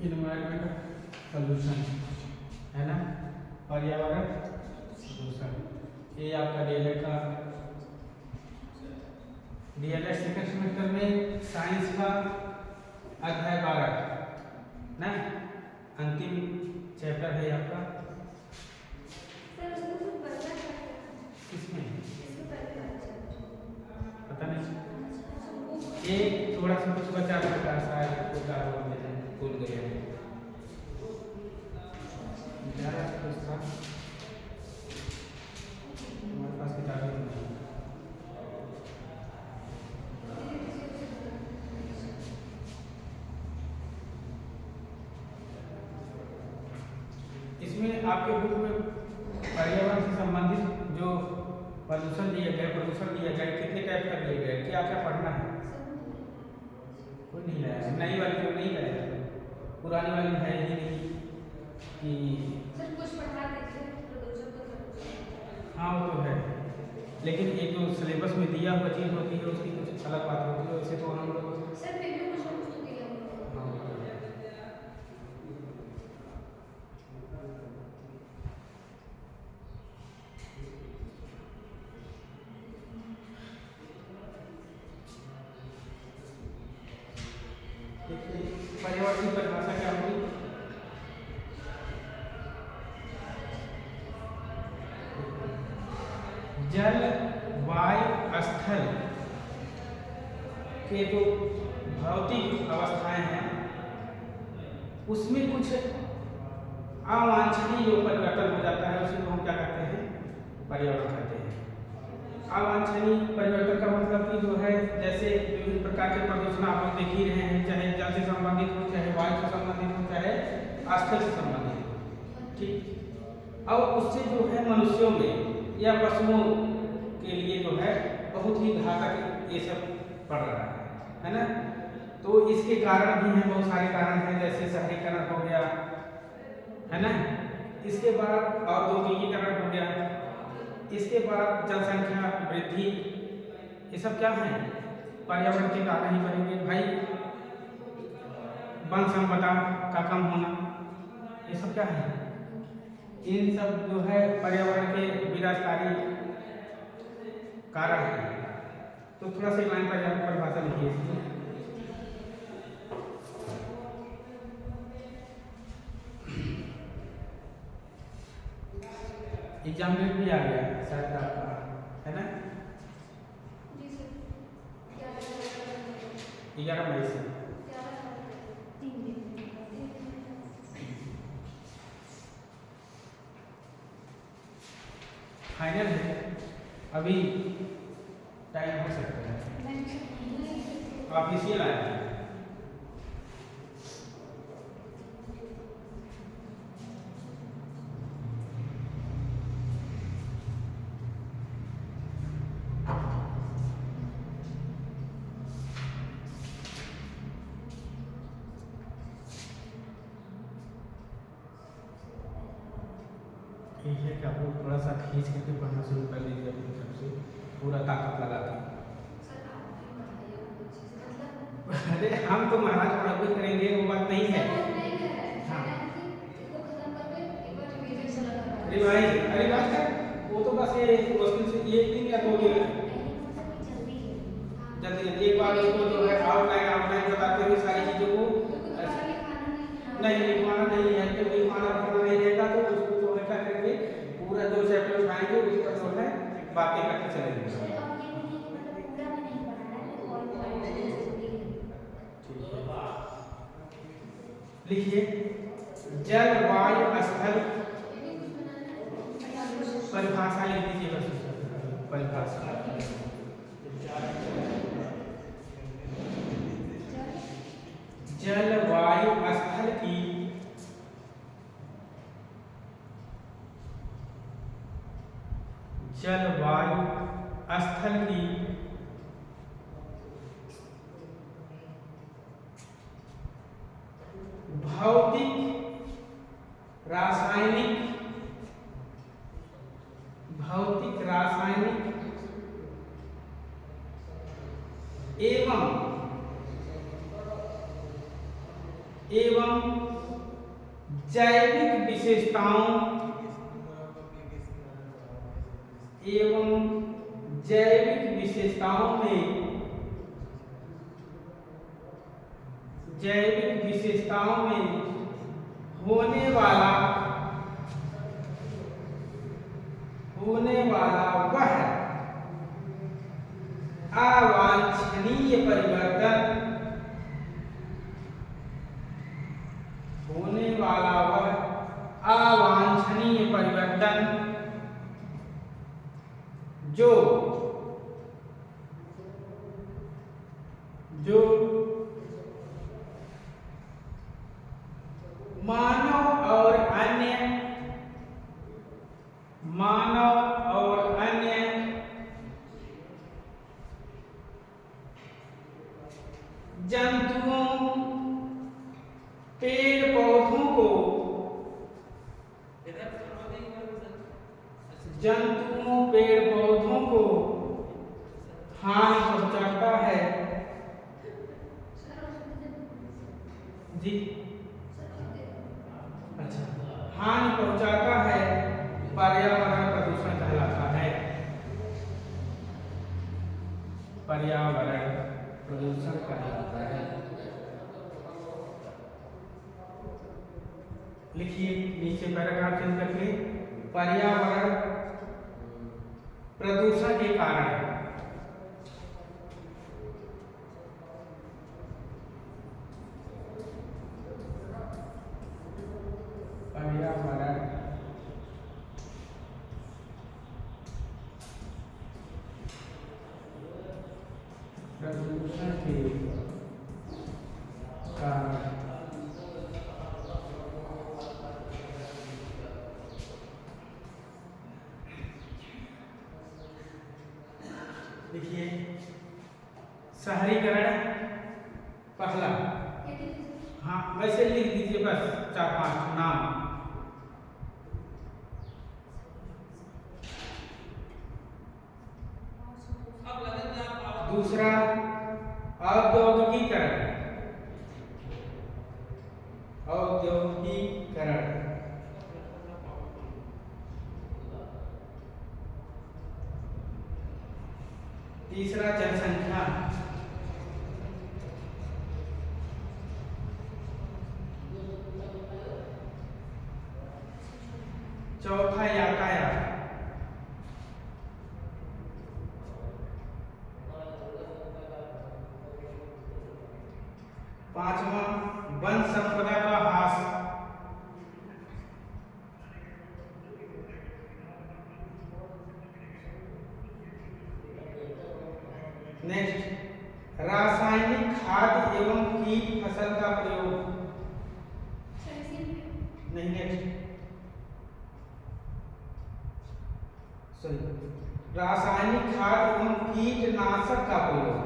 Environment pollution है ना, पर्यावरण प्रदूषण। ये आपका डीएलएड का डीएलएड सेकंड सेमेस्टर में साइंस का अध्याय 12 ना, अंतिम चैप्टर है आपका। इसमें पता नहीं, ये थोड़ा सा कुछ बचा सकता है शायद, भूल गए हैं। हमारे पास किताबें नहीं। इसमें आपके बुक में पर्यावरण से संबंधित जो प्रदूषण दिए गए, प्रदूषण दिए गए, कितने टाइप का दिए गए, क्या क्या पढ़ना है? कोई नहीं लाया, नई वाली जो नहीं लाया, पुरानी वाली है ही नहीं कि सर कुछ पढ़ा दीजिए प्रदूषण तो। हाँ वो तो है, लेकिन एक जो सिलेबस में दिया हुआ चीज़ होती है उसकी कुछ अलग बात होती है। वैसे तो हम लोग सर फिर भी कुछ ना कुछ तो दिया होगा। पर्यावरण की परिभाषा क्या होगी? जल, वायु, स्थल के जो भौतिक अवस्थाएं हैं उसमें कुछ अवांछनीय जो परिवर्तन हो जाता है उसी को हम क्या कहते हैं? पर्यावरण कहते हैं। अवांछनीय परिवर्तन का मतलब कि जो है, जैसे विभिन्न प्रकार के प्रदूषण आप लोग देख ही रहे हैं, चाहे जल से संबंधित हो, चाहे वायु से संबंधित हो, चाहे स्थल से संबंधित हो, ठीक। और उससे जो है मनुष्यों में या पशुओं के लिए जो है बहुत ही घातक ये सब पड़ रहा है ना। तो इसके कारण भी हैं, बहुत सारे कारण हैं, जैसे शहरीकरण हो गया है ना, इसके बाद औद्योगिकीकरण हो गया, इसके बाद जनसंख्या वृद्धि, ये सब क्या है? पर्यावरण के कारण ही बनेंगे भाई। वन संपदा का कम होना, ये सब क्या है? इन सब जो है पर्यावरण के विनाशकारी कारण है। तो थोड़ा सा लाइन पर जाकर परिभाषा लिखिए। एग्जाम डेट भी आ गया शायद आपका, है ना? जी सर 11 मई से। फाइनल है, अभी टाइम हो सकता है। ऑफिशियल आया है। ठीक है कि आप लोग थोड़ा सा खींच करके पढ़ना शुरू कर लीजिए अपनी तरफ से, पूरा ताकत लगा के। अरे हम तो महाराज पढ़ाई करेंगे, वो बात नहीं है। हाँ रिवाइज कर, वो तो बस ये मुश्किल से 1 दिन या 2 दिन जल्दी एक बार उसको जो है आउटलाइन बताते हुए सारी चीज़ों को नहीं लिखवाना नहीं है, तो लिखवाना पढ़ना नहीं रहेगा तो उसको जो है क्या करेंगे, पूरा 2 चैप्टर उठाएंगे, उस पर जो है बातें करके चलेंगे। लिखिए जल वायु स्थल परिभाषा लिख दीजिए बस परिभाषा जल वायु स्थल की जल वायु स्थल की भौतिक रासायनिक एवं जैविक विशेषताओं में होने वाला वह अवांछनीय परिवर्तन जो मानव और अन्य जंतुओं पेड़ पौधों को हानि पहुंचाता है जी अच्छा हानि पहुंचाता है पर्यावरण प्रदूषण कहलाता है। पर्यावरण प्रदूषण कहलाता है। लिखिए नीचे पैराग्राफ चेंज करके पर्यावरण प्रदूषण के कारण पर्यावरण प्रदूषण के कारण देखिए शहरीकरण पहला हाँ वैसे लिख दीजिए बस 4-5 नाम। दूसरा औद्योगिकीकरण तीसरा जनसंख्या चौथा यातायात पांचवा वन संपदा का ह्रास नेक्स्ट रासायनिक खाद एवं कीट फसल का प्रयोग नहीं नेक्स्ट रासायनिक खाद एवं कीटनाशक का प्रयोग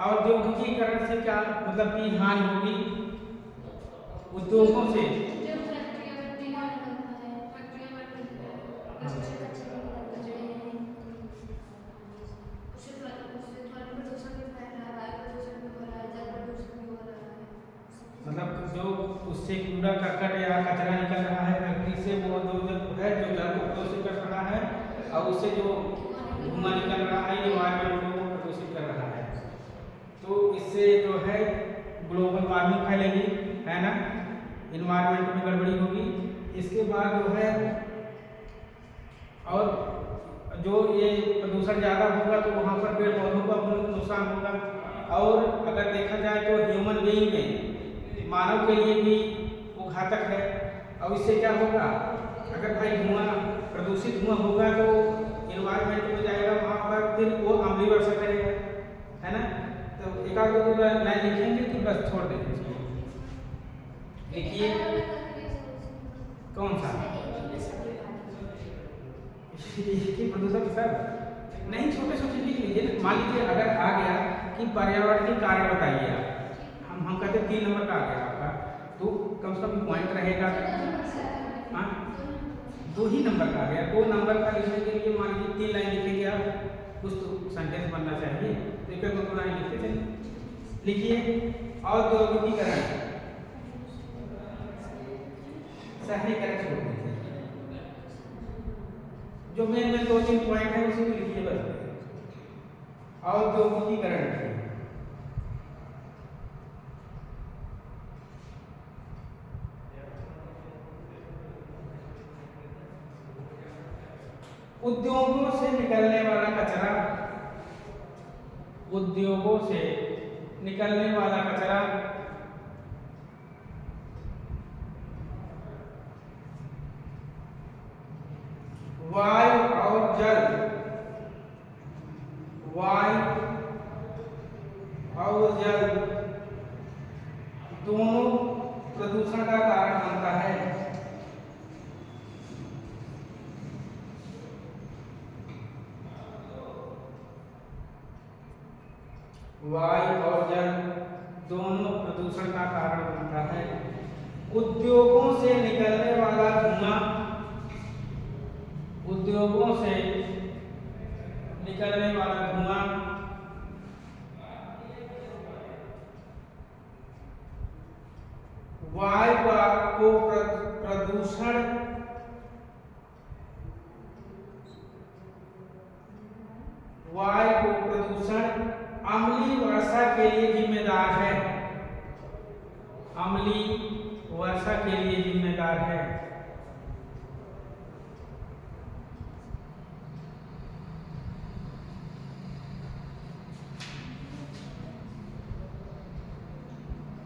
औद्योगिकीकरण से क्या मतलब कि हानि होगी उद्योगों से मतलब जो उससे कूड़ा करकट या कचरा निकल रहा है से वो जो है जो जल को प्रदूषित कर रहा है और उससे जो धुआं निकल रहा है एनवायरमेंट को प्रदूषित कर रहा है। तो इससे जो है ग्लोबल वार्मिंग फैलेगी, है ना, एनवायरमेंट में गड़बड़ी होगी। इसके बाद जो है और जो ये प्रदूषण ज़्यादा होगा तो वहाँ पर पेड़ पौधों का नुकसान होगा। और अगर देखा जाए तो ह्यूमन बीइंग में मानव के लिए भी वो घातक है। और इससे क्या होगा, अगर भाई धुआं प्रदूषित धुआं होगा तो एनवायरमेंट में जाएगा, वहाँ पर फिर वो अम्लीय वर्षा करेगा, है ना। तो एक आध दो लाइन लिखेंगे कि बस छोड़ देंगे इसको? लिखिए कौन सा प्रदूषण सर नहीं, छोटे छोटे लिख लीजिए ना। मान लीजिए अगर आ गया कि पर्यावरण के कारण बताइए आप, हम कहते 3 नंबर का आ गया आपका, तो कम से कम पॉइंट रहेगा। हाँ 2 ही नंबर का आ गया, 2 नंबर का लिखने के लिए मान लीजिए 3 लाइन लिखेंगे आप, कुछ तो सेंटेंस बनना चाहिए। तो एक 2 लाइन लिखते चलिए। लिखिए औद्योगिकीकरण, शहरीकरण छोड़ दीजिए, जो मेन 2-3 पॉइंट है उसी को लिखिए बस। औद्योगिकीकरण, उद्योगों से निकलने वाला कचरा, उद्योगों से निकलने वाला कचरा वायु और जल, वायु और जल दोनों प्रदूषण का कारण बनता है। वायु और जल दोनों प्रदूषण का कारण बनता है। उद्योगों से निकलने वाला धुआं, उद्योगों से निकलने वाला धुआं वायु को प्रदूषण, वायु को प्रदूषण अम्लीय वर्षा के लिए जिम्मेदार है, अम्लीय वर्षा के लिए जिम्मेदार है।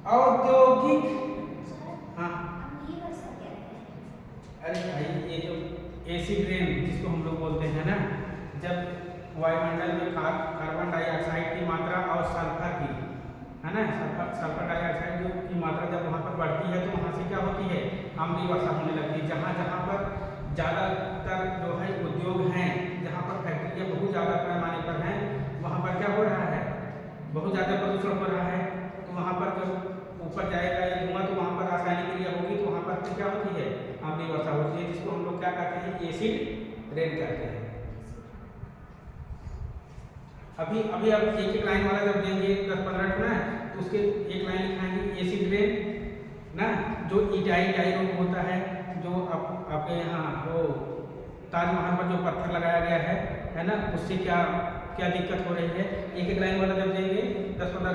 औद्योगिक, हाँ अरे भाई ये जो एसिड रेन जिसको हम लोग बोलते हैं ना, जब वायुमंडल में कार्बन डाइऑक्साइड की मात्रा और सल्फर की, है ना, सल्फर डाइऑक्साइड की मात्रा जब वहाँ पर बढ़ती है तो वहाँ से क्या होती है, अम्लीय वर्षा होने लगती है। जहाँ जहाँ पर ज़्यादातर जो है उद्योग हैं, जहाँ पर फैक्ट्रियाँ बहुत ज़्यादा पैमाने पर हैं, वहाँ पर क्या हो रहा है, बहुत ज़्यादा प्रदूषण हो रहा है। तो वहाँ पर जब ऊपर जाएगा ये धुआं तो वहाँ पर रासायनिक क्रिया होगी, तो वहाँ पर क्या होती है, अम्लीय वर्षा होती है, जिसको हम लोग क्या कहते हैं, एसिड रेन कहते हैं। अभी अभी आप एक लाइन वाला जब देंगे 10-15 ना, तो उसके एक लाइन लिखाएंगे एसिड रेन ना, जो इटाई रोग होता है, जो आपके यहाँ वो ताजमहल पर जो पत्थर लगाया गया है ना, उससे क्या क्या दिक्कत हो रही है। एक लाइन वाला जब देंगे 10-15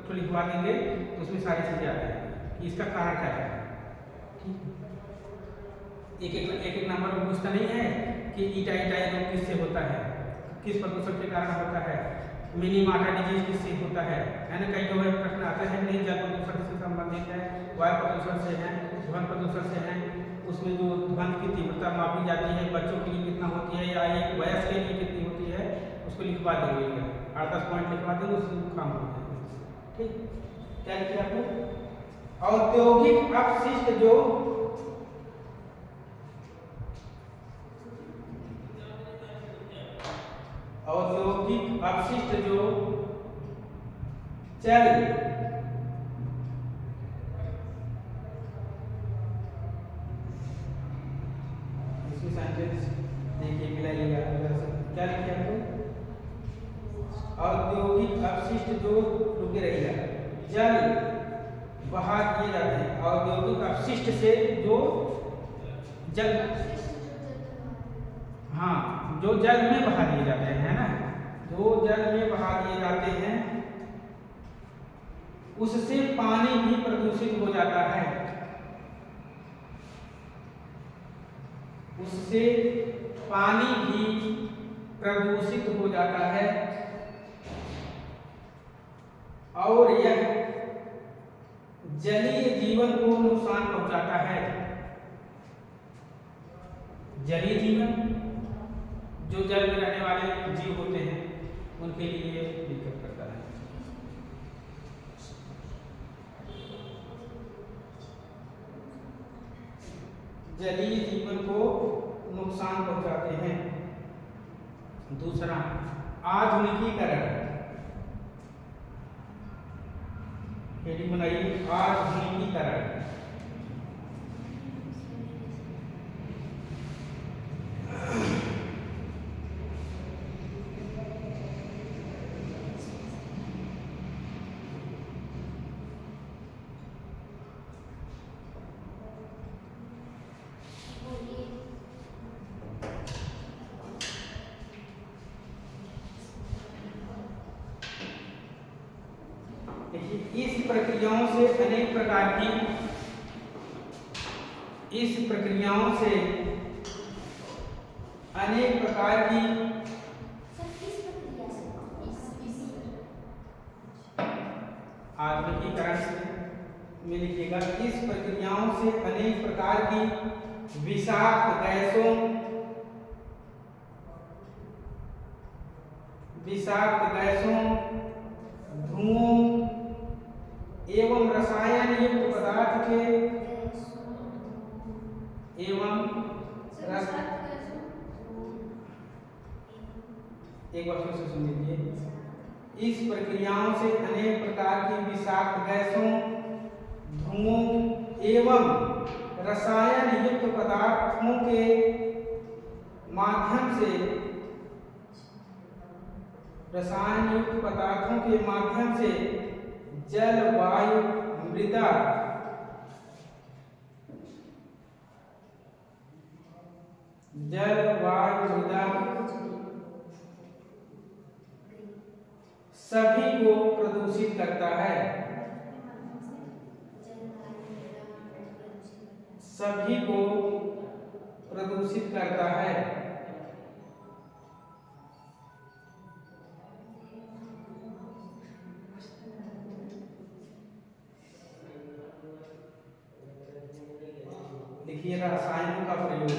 तो लिखवा देंगे, तो उसमें सारी चीजें आ जाएंगी कि इसका कारण क्या है। एक नंबर में पूछता नहीं है कि इटाई रोग किससे होता है, किस प्रदूषण के कारण होता है, मिनीमाटा डिजीज किससे होता है ना। कई जो है प्रश्न आते हैं, नहीं जल प्रदूषण से संबंधित है, वायु प्रदूषण से है, ध्वनि प्रदूषण से है। उसमें जो ध्वनि की तीव्रता मापी जाती है, बच्चों के लिए कितना होती है या एक वयस्क के लिए कितनी होती है, उसको लिखवा देंगे, 8-10 पॉइंट लिखवा देंगे, उसको काम हो जाएगा। ठीक, क्या लिखिए आपको, औद्योगिक अपशिष्ट जो औद्योगिक अपशिष्ट जो चल इसमें सेंटेंस देखिए मिलाइएगा, क्या लिखिए आपको, औद्योगिक अपशिष्ट जो रुके रहेगा, जल बहा दिए जाते हैं, औद्योगिक अपशिष्ट से जो जल, अवशेष जो जल में बहा हाँ, जो जल में बहा दिए जाते हैं ना, जो जल में बहा दिए जाते हैं उससे पानी भी प्रदूषित हो जाता है, उससे पानी भी प्रदूषित हो जाता है और यह जलीय जीवन को नुकसान पहुंचाता है। जलीय जीवन जो जल में रहने वाले जीव होते हैं उनके लिए दिक्कत करता है। जलीय जीवन को नुकसान पहुंचाते हैं। दूसरा, आधुनिकीकरण। हेडिंग बनाइए, आधुनिकीकरण। देखिए, इस प्रक्रियाओं से अनेक प्रकार की, इस प्रक्रियाओं से अनेक प्रकार की आधुनिकीकरण में लिखिएगा, इस प्रक्रियाओं से अनेक प्रकार की विषाक्त गैसों, धुओं एवं रसायन युक्त पदार्थ के एक बार फिर से सुन लीजिए। इस प्रक्रियाओं से अनेक प्रकार की विषाक्त गैसों, धुओं एवं रसायन युक्त पदार्थों के माध्यम से जल, वायु, मृदा सभी को प्रदूषित करता है, सभी को प्रदूषित करता है। देखिए, रसायनों का प्रयोग,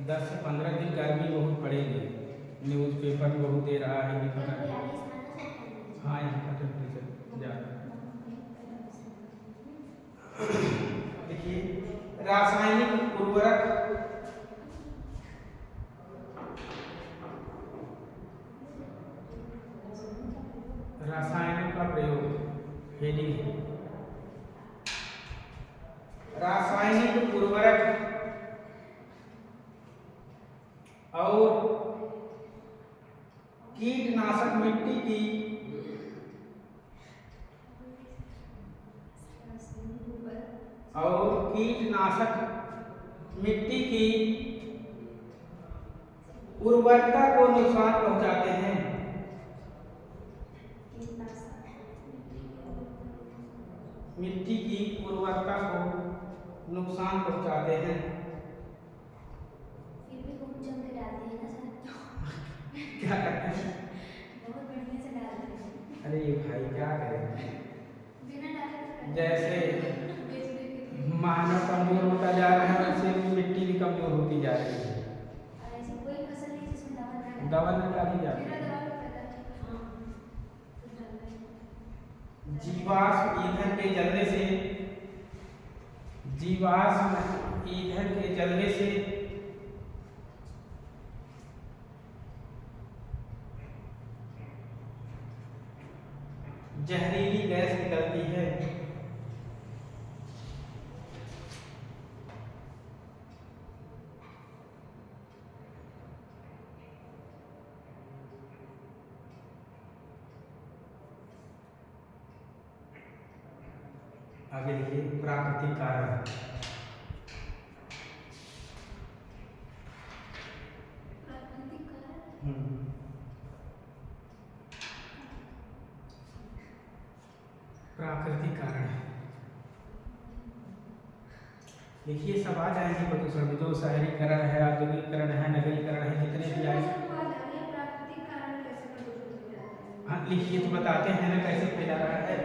दस से 15 दिन गर्मी बहुत पड़ेगी, न्यूज़पेपर बहुत दे रहा है कि पता नहीं। हाँ, यहाँ का टेम्परेचर ज़्यादा। देखिए, रासायनिक उर्वरक, रासायनों का प्रयोग, हेडिंग है रासायनिक उर्वरक और कीटनाशक मिट्टी की उर्वरता को नुकसान पहुंचाते हैं। मिट्टी की उर्वरता को नुकसान पहुंचाते हैं। फिर भी खूब जम के डालते हैं ना सर। क्या करते हैं? बहुत बढ़िया से डालते हैं। अरे ये भाई क्या करें, बिना डाले जैसे मानव कमजोर होता जा रहा है वैसे मिट्टी भी कमजोर होती जा रही है। ऐसी कोई फसल नहीं जिसमें दवा न डाली जाती है। जीवाश्म ईंधन के जलने से जहरीली गैस निकलती है। आगे लिखिए प्राकृतिक कारण। प्राकृतिक कारण प्राकृतिक कारण लिखिए, सब आ जाएंगे प्रदूषण में, जो शहरीकरण है, औद्योगिकरण है, नगरीकरण है, जितने भी आए। प्राकृतिक कारण कैसे प्रदूषित हो जाता है? हाँ लिखिए, तो बताते हैं ना कैसे फैला रहा है।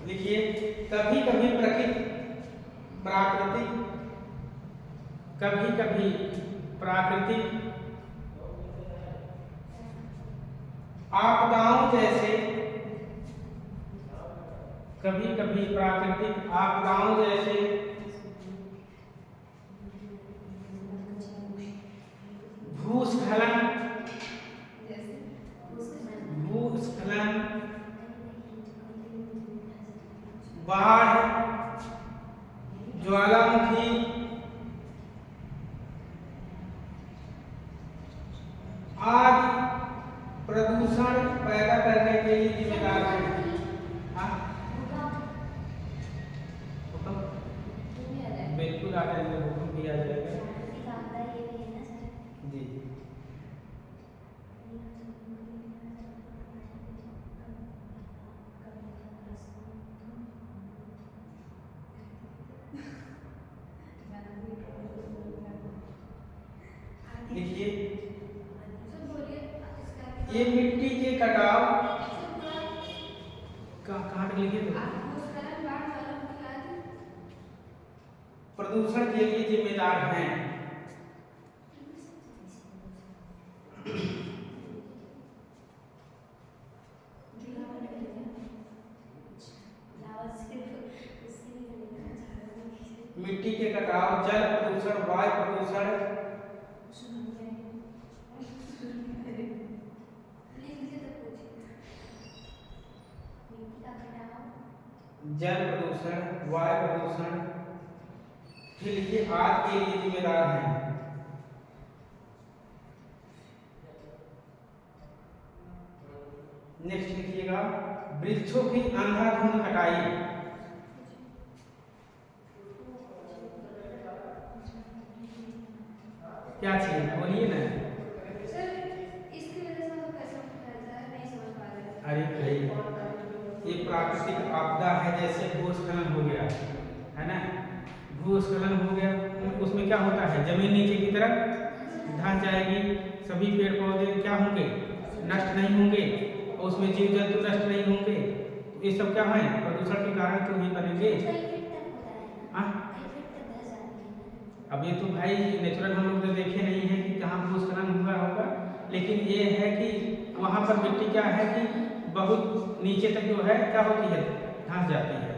लिखिए, कभी कभी प्राकृतिक आपदाओं जैसे भूस्खलन, बाढ़, ज्वालामुखी आदि प्रदूषण पैदा करने के लिए जिम्मेदार है। बिल्कुल आ जाएगा, भूकंप भी आ जाएगा जी। लिखिए, ये मिट्टी के कटाव कहाँ तक लिखिए, तो प्रदूषण के लिए जिम्मेदार हैं। मिट्टी के कटाव, जल प्रदूषण, वायु प्रदूषण, जल प्रदूषण, वायु प्रदूषण, फिर लिखिए आज के लिए जिम्मेदार हैं। नेक्स्ट लिखिएगा, वृक्षों की अंधाधुंध कटाई। क्या चाहिए बोलिए ना। सर इसकी वजह से हमें कैसे फैलता है, नहीं समझ पा रहे। अरे भाई, ये प्राकृतिक आपदा है, जैसे भूस्खलन हो गया है ना, भूस्खलन हो गया, उसमें क्या होता है, जमीन नीचे की तरफ धंस जाएगी, सभी पेड़ पौधे क्या होंगे, नष्ट नहीं होंगे, और उसमें जीव जंतु नष्ट नहीं होंगे। ये सब क्या है, प्रदूषण के कारण तो ही बनेंगे। अब ये तो भाई नेचुरल हम लोग तो देखे नहीं है कि कहाँ भूस्खलन हुआ होगा, लेकिन ये है कि वहाँ पर मिट्टी क्या है कि बहुत नीचे तक जो है क्या होती है, धंस जाती है।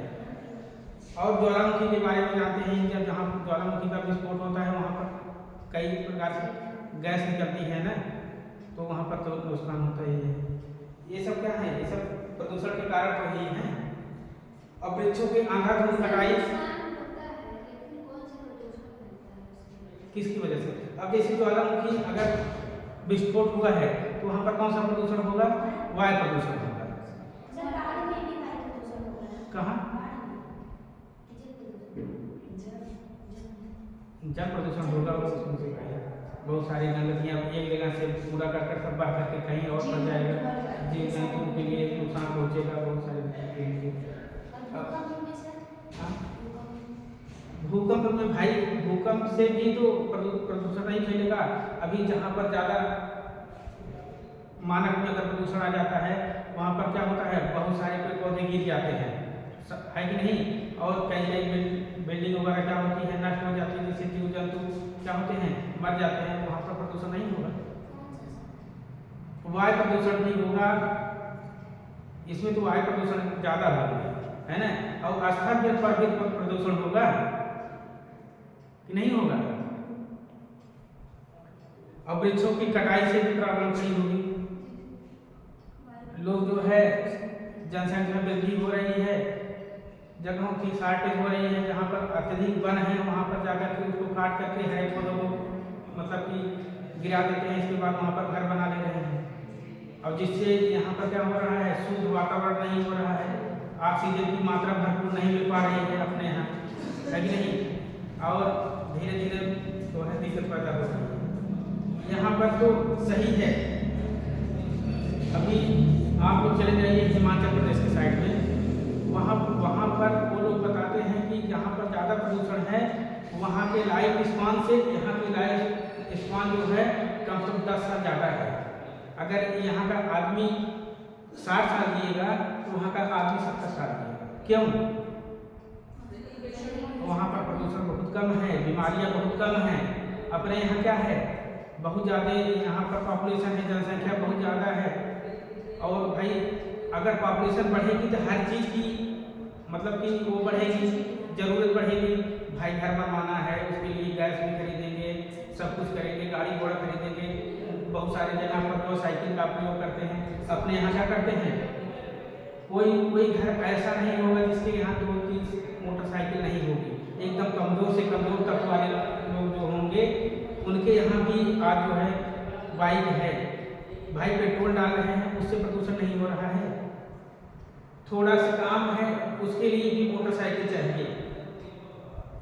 और ज्वालामुखी के बारे में जानते हैं, जब जहाँ ज्वालामुखी का विस्फोट होता है वहाँ पर कई प्रकार की गैस निकलती है ना, तो वहाँ पर तो नुकसान होता ही है। ये सब क्या है, ये सब प्रदूषण के कारण तो ही है। और वृक्षों की अंधाधुंध कटाई किसकी वजह से, अब जैसे ज्वालामुखी अगर विस्फोट हुआ है तो वहाँ पर कौन सा प्रदूषण होगा, वायु प्रदूषण होगा। कहाँ, जल प्रदूषण होगा, उसमें से बहुत सारी गंदगियाँ एक जगह से पूरा कर सब बह करके कहीं और पड़ जाएगा, जीव जंतु के लिए नुकसान पहुँचेगा, बहुत सारे। भूकंप में भाई, भूकंप से भी तो प्रदूषण नहीं फैलेगा। अभी जहाँ पर ज़्यादा मानक में अगर प्रदूषण आ जाता है वहाँ पर क्या होता है, बहुत सारे पेड़ पौधे गिर जाते हैं, है कि नहीं, और कई बिल्डिंग वगैरह क्या होती है, नष्ट हो जाती है, जिससे जीव जंतु क्या होते हैं, मर जाते हैं, वहाँ पर प्रदूषण नहीं होगा। वायु प्रदूषण भी होगा, इसमें तो वायु प्रदूषण ज़्यादा होगा, है ना, और स्थल जल पर भी प्रदूषण होगा कि नहीं होगा। और वृक्षों की कटाई से भी प्रॉब्लम नहीं होगी। लोग जो है, जनसंख्या वृद्धि हो रही है, जगहों की शॉर्टेज हो रही है, जहाँ पर अत्यधिक वन है वहाँ पर जाकर के उसको काट करके हरे पौधों को मतलब कि गिरा देते हैं, इसके बाद वहाँ पर घर बना ले रहे हैं, और जिससे यहाँ पर क्या हो रहा है, शुद्ध वातावरण नहीं हो रहा है, ऑक्सीजन की मात्रा भरपूर नहीं मिल पा रही है अपने यहाँ, है कि नहीं, और धीरे धीरे जो है दिक्कत पैदा हो रही है। यहाँ पर तो सही है। अभी आप लोग चले जाइए हिमाचल प्रदेश के साइड में, वहाँ पर वो लोग बताते हैं कि जहाँ पर ज़्यादा प्रदूषण है वहाँ के लाइफ स्पान से यहाँ की लाइफ स्पान जो है कम से कम 10 साल ज़्यादा है। अगर यहाँ का आदमी 60 साल जिएगा तो वहाँ का आदमी 70 साल जिएगा। क्यों? वहाँ पर प्रदूषण बहुत कम है, बीमारियाँ बहुत कम हैं। अपने यहाँ क्या है, बहुत ज़्यादा यहाँ पर पॉपुलेशन है, जनसंख्या बहुत ज़्यादा है, और भाई अगर पॉपुलेशन बढ़ेगी तो हर चीज़ की मतलब कि वो बढ़ेगी, ज़रूरत बढ़ेगी। भाई घर बनवाना है, उसके लिए गैस भी खरीदेंगे, सब कुछ करेंगे, गाड़ी घोड़ा खरीदेंगे। बहुत सारे जगह पर जो साइकिल का प्रयोग करते हैं, अपने यहाँ क्या करते हैं, कोई घर ऐसा नहीं होगा जिसके यहाँ 2-3 मोटरसाइकिल नहीं होगी। एकदम कमज़ोर से कमज़ोर तबके वाले लोग जो होंगे उनके यहाँ भी आज जो है बाइक है। भाई पेट्रोल डाल रहे हैं, उससे प्रदूषण नहीं हो रहा है। थोड़ा सा काम है उसके लिए भी मोटरसाइकिल चाहिए।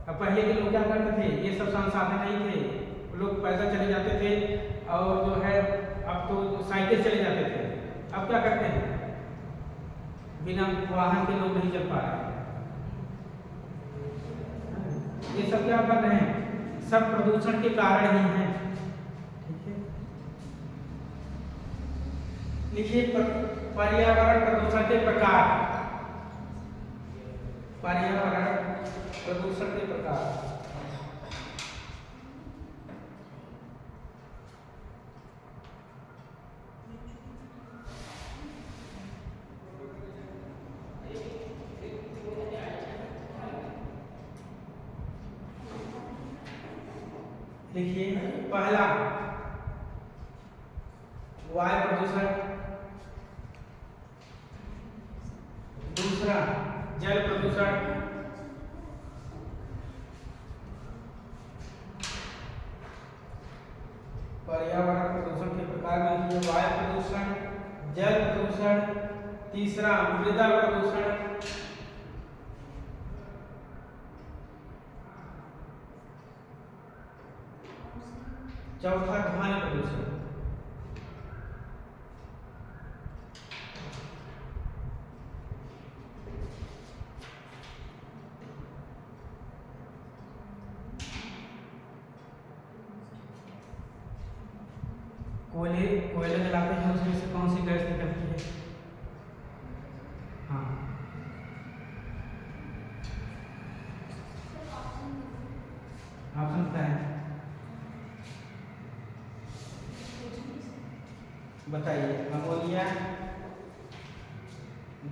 अब पहले के लोग क्या करते थे, ये सब संसाधन नहीं थे, लोग पैदल चले जाते थे, और जो है अब तो साइकिल चले जाते थे। अब क्या करते हैं, बिना वाहन के लोग नहीं चल पा रहे हैं। ये सब क्या बन रहे हैं, सब प्रदूषण के कारण ही हैं। लिखिए पर्यावरण प्रदूषण के प्रकार। पर्यावरण प्रदूषण के प्रकार। लिखिए पहला वायु प्रदूषण, दूसरा जल प्रदूषण, पर्यावरण प्रदूषण के प्रकार में लिखिए वायु प्रदूषण, जल प्रदूषण, तीसरा मृदा प्रदूषण, चौथा ध्वनि प्रदूषण। कोयले जलाते हैं, उसमें से कौन सी गैस निकलती है? हाँ, ऑप्शन क्या है बताइए? अमोनिया,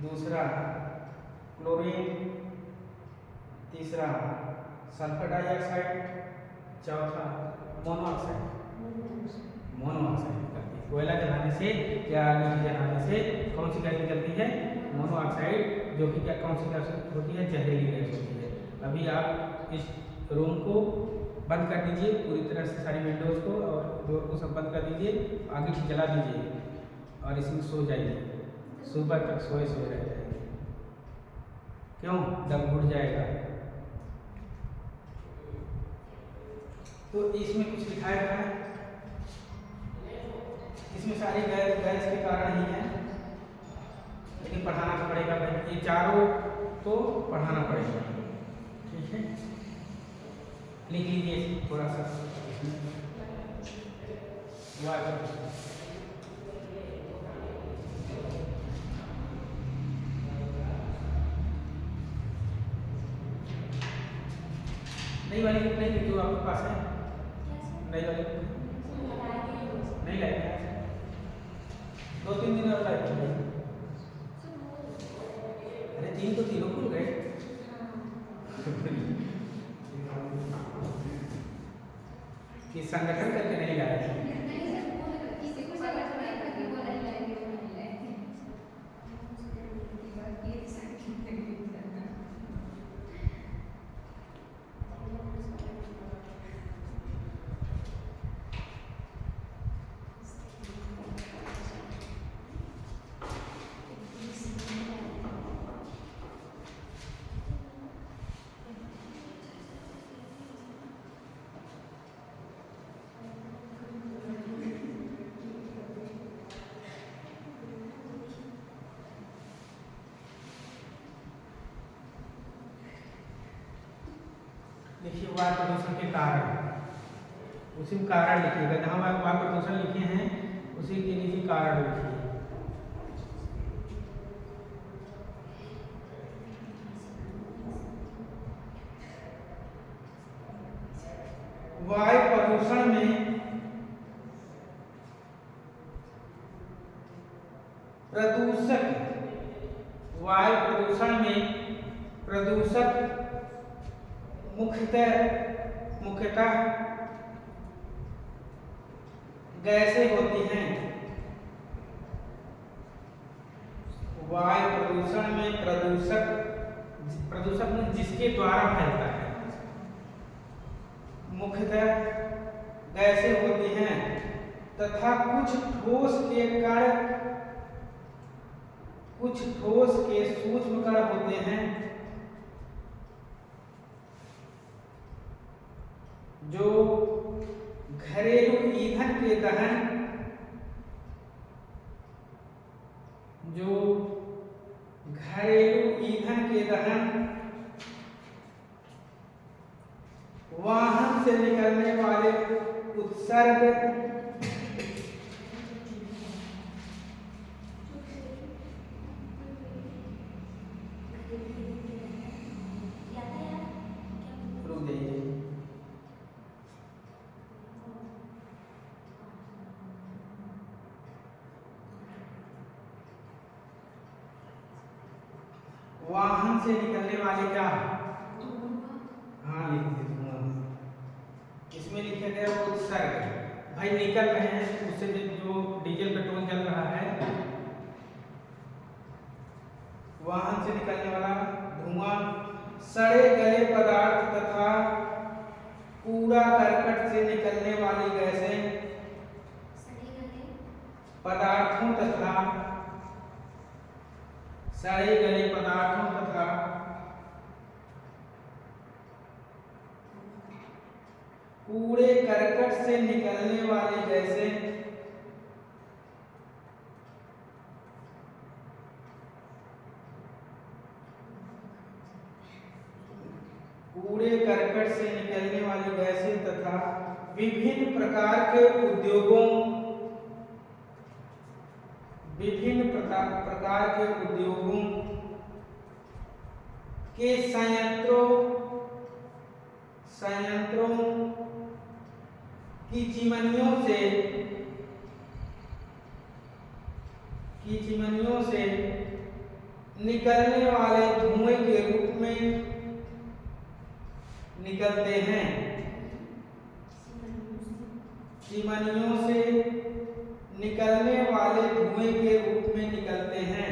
दूसरा क्लोरीन, तीसरा सल्फर डाइऑक्साइड, चौथा मोनोऑक्साइड। मोनोऑक्साइड निकलती है। कोयला जलाने से या लकड़ी जलाने से कौन सी गैस निकलती है? मोनोऑक्साइड, जो कि क्या कौन सी गैस होती है? जहरीली गैस होती है। अभी आप इस रूम को बंद कर दीजिए पूरी तरह से, सारी विंडोज़ को और डोर को सब बंद कर दीजिए, आगे से जला दीजिए और इसमें सो जाइए। सुबह तक सोए रह जाएंगे। क्यों? दम घुट जाएगा। तो इसमें कुछ लिखाया है, इसमें सारी गैस के कारण ही है, लेकिन पढ़ाना तो पड़ेगा भाई, ये चारों तो पढ़ाना पड़ेगा। ठीक है, लिख लीजिए थोड़ा सा। नई वाली बुक नहीं जो आपके पास है? नई वाली नहीं लाएंगे, 2-3 दिन और लाएंगे। अरे 3 तो तीनों खुल गए। कि संगठन करके नहीं लाए। वायु प्रदूषण के कारण, उसी में कारण लिखिएगा, जहाँ वायु प्रदूषण लिखे हैं उसी के नीचे कारण लिखिए। वायु प्रदूषण में प्रदूषक, वायु प्रदूषण में प्रदूषक मुख्यतः गैसें होती हैं। वायु प्रदूषण में प्रदूषक में जिसके द्वारा फैलता है, मुख्यतः गैसें होती हैं तथा कुछ ठोस के सूक्ष्म कण होते हैं जो घरेलू ईंधन के दहन, वाहन से निकलने वाले उत्सर्ग, वाहन से निकलने वाले क्या, हाँ लिख दीजिए, इसमें लिखा गया उत्सर्ग, भाई निकल रहे हैं उससे जो डीजल पेट्रोल चल रहा है, वाहन से निकलने वाला धुआं, सड़े गले पदार्थ तथा कूड़ा करकट से निकलने वाली गैसें, पदार्थों तथा सड़े गले पदार्थों तथा कूड़े करकट से निकलने वाली गैसें, कूड़े करकट से निकलने वाली गैसें तथा विभिन्न प्रकार के उद्योगों के संयंत्रों की चिमनियों से निकलने वाले धुएं के रूप में निकलते हैं। चिमनियों से निकलने वाले धुएं के रूप में निकलते हैं।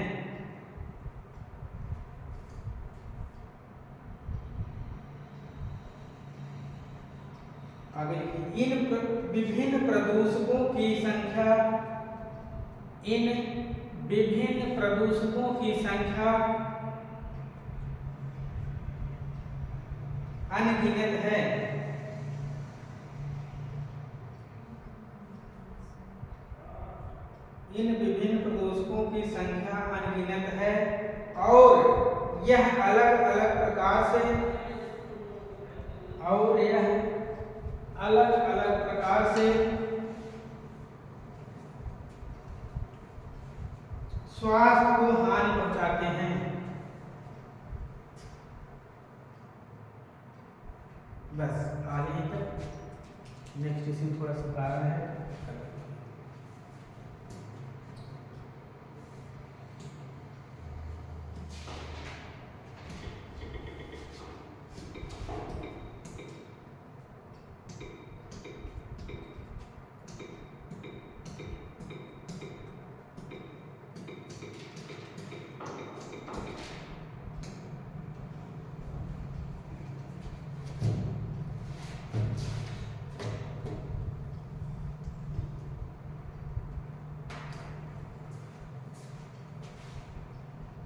आगे इन विभिन्न प्रदूषकों की संख्या अनगिनत है। इन विभिन्न प्रदूषकों की संख्या अनगिनत है और यह अलग अलग प्रकार से स्वास्थ्य को हानि पहुंचाते हैं। बस आज यहीं तक, नेक्स्ट इसमें थोड़ा सा कारण है।